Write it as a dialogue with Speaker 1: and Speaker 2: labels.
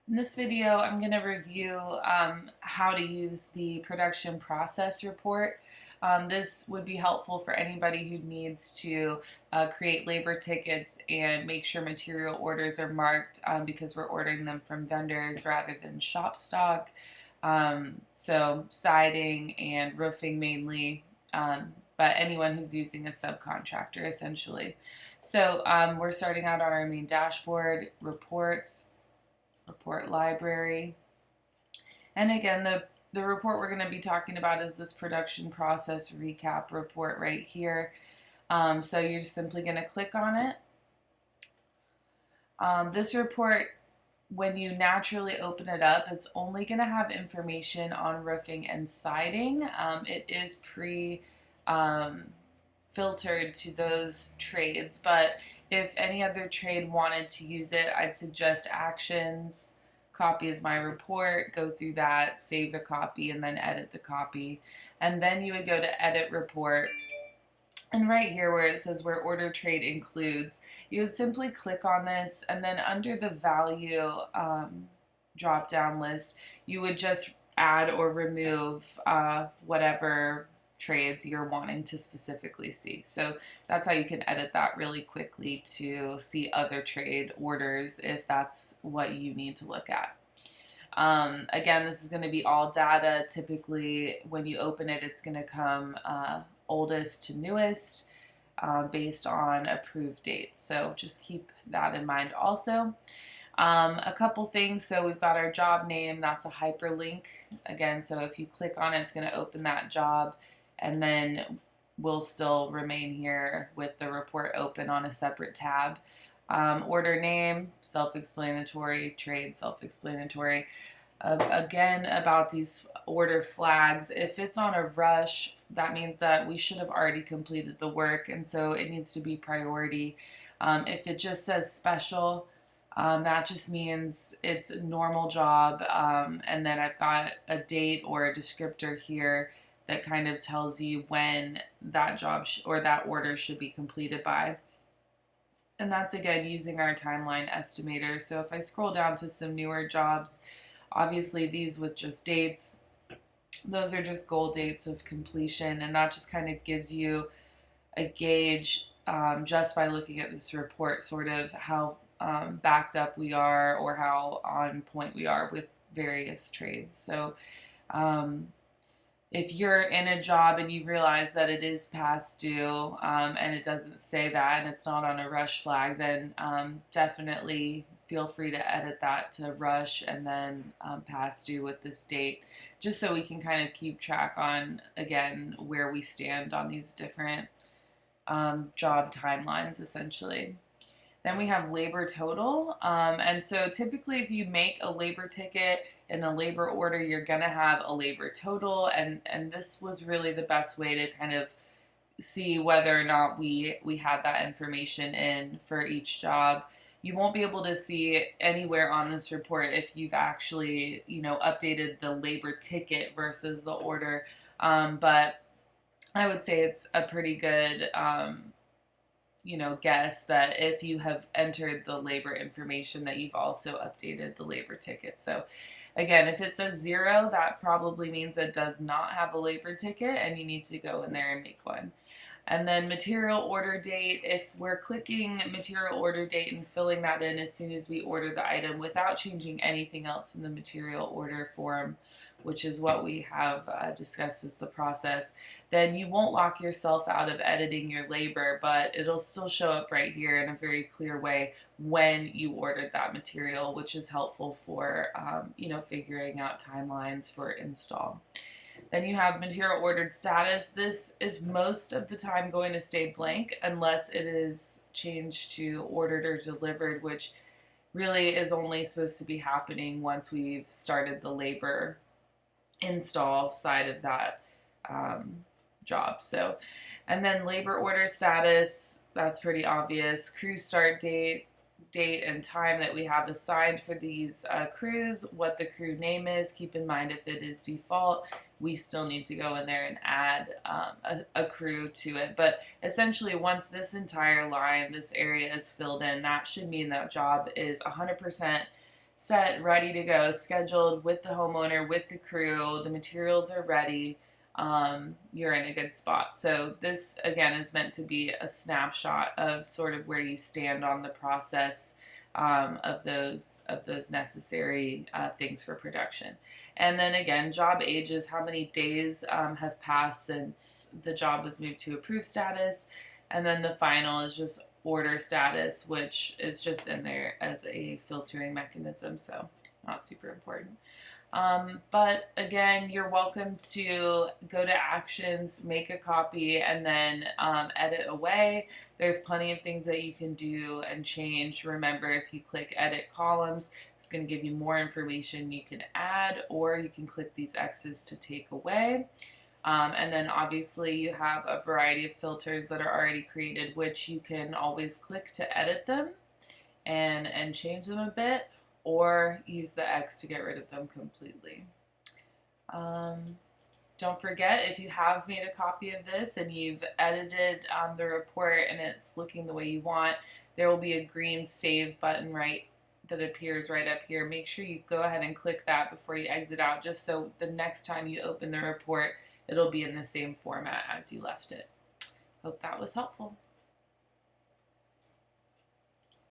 Speaker 1: In this video, I'm going to review how to use the production process report. This would be helpful for anybody who needs to create labor tickets and make sure material orders are marked because we're ordering them from vendors rather than shop stock. So siding and roofing mainly, but anyone who's using a subcontractor essentially. So we're starting out on our main dashboard, reports, report library. And again, the report we're going to be talking about is this production process recap report right here. So you're just simply going to click on it. This report, when you naturally open it up, it's only going to have information on roofing and siding. It is filtered to those trades, but if any other trade wanted to use it, I'd suggest actions, copy as my report, go through that, save a copy, and then edit the copy. And then you would go to edit report. And right here where it says where order trade includes, you would simply click on this, and then under the value drop down list, you would just add or remove whatever trades you're wanting to specifically see. So that's how you can edit that really quickly to see other trade orders if that's what you need to look at. Again, this is going to be all data. Typically, when you open it, it's going to come oldest to newest based on approved date. So just keep that in mind also. A couple things. So we've got our job name. That's a hyperlink. Again, so if you click on it, it's going to open that job, and then we'll still remain here with the report open on a separate tab. Order name, self-explanatory. Trade, self-explanatory. Again, about these order flags, if it's on a rush, that means that we should have already completed the work, and so it needs to be priority. If it just says special, that just means it's a normal job, and then I've got a date or a descriptor here that kind of tells you when that job or that order should be completed by. And that's again using our timeline estimator. So if I scroll down to some newer jobs, obviously these with just dates, those are just goal dates of completion, and that just kind of gives you a gauge just by looking at this report, sort of how backed up we are or how on point we are with various trades. So if you're in a job and you realize that it is past due and it doesn't say that and it's not on a rush flag, then definitely feel free to edit that to rush and then past due with this date, just so we can kind of keep track on, again, where we stand on these different job timelines essentially. Then we have labor total. And so typically if you make a labor ticket in a labor order, you're going to have a labor total. And this was really the best way to kind of see whether or not we had that information in for each job. You won't be able to see anywhere on this report if you've actually, updated the labor ticket versus the order. But I would say it's a pretty good guess that if you have entered the labor information that you've also updated the labor ticket. So again, if it says 0, that probably means it does not have a labor ticket and you need to go in there and make one. And then material order date, if we're clicking material order date and filling that in as soon as we order the item without changing anything else in the material order form, which is what we have discussed as the process, then you won't lock yourself out of editing your labor, but it'll still show up right here in a very clear way when you ordered that material, which is helpful for, figuring out timelines for install. Then you have material ordered status. This is most of the time going to stay blank unless it is changed to ordered or delivered, which really is only supposed to be happening once we've started the labor install side of that job. So, and then labor order status, that's pretty obvious. Crew start date, date and time that we have assigned for these crews, what the crew name is. Keep in mind if it is default, we still need to go in there and add a crew to it. But essentially, once this entire line, this area is filled in, that should mean that job is 100% set, ready to go, scheduled with the homeowner, with the crew. The materials are ready. You're in a good spot. So this again is meant to be a snapshot of sort of where you stand on the process of those necessary things for production. And then again, job ages, how many days have passed since the job was moved to approved status. And then the final is just order status, which is just in there as a filtering mechanism, so not super important. But again, you're welcome to go to actions, make a copy, and then edit away. There's plenty of things that you can do and change. Remember, if you click edit columns, it's going to give you more information you can add, or you can click these X's to take away. And then obviously you have a variety of filters that are already created, which you can always click to edit them and change them a bit, or use the X to get rid of them completely. Don't forget, if you have made a copy of this and you've edited the report and it's looking the way you want, there will be a green save button that appears right up here. Make sure you go ahead and click that before you exit out, just so the next time you open the report, it'll be in the same format as you left it. Hope that was helpful.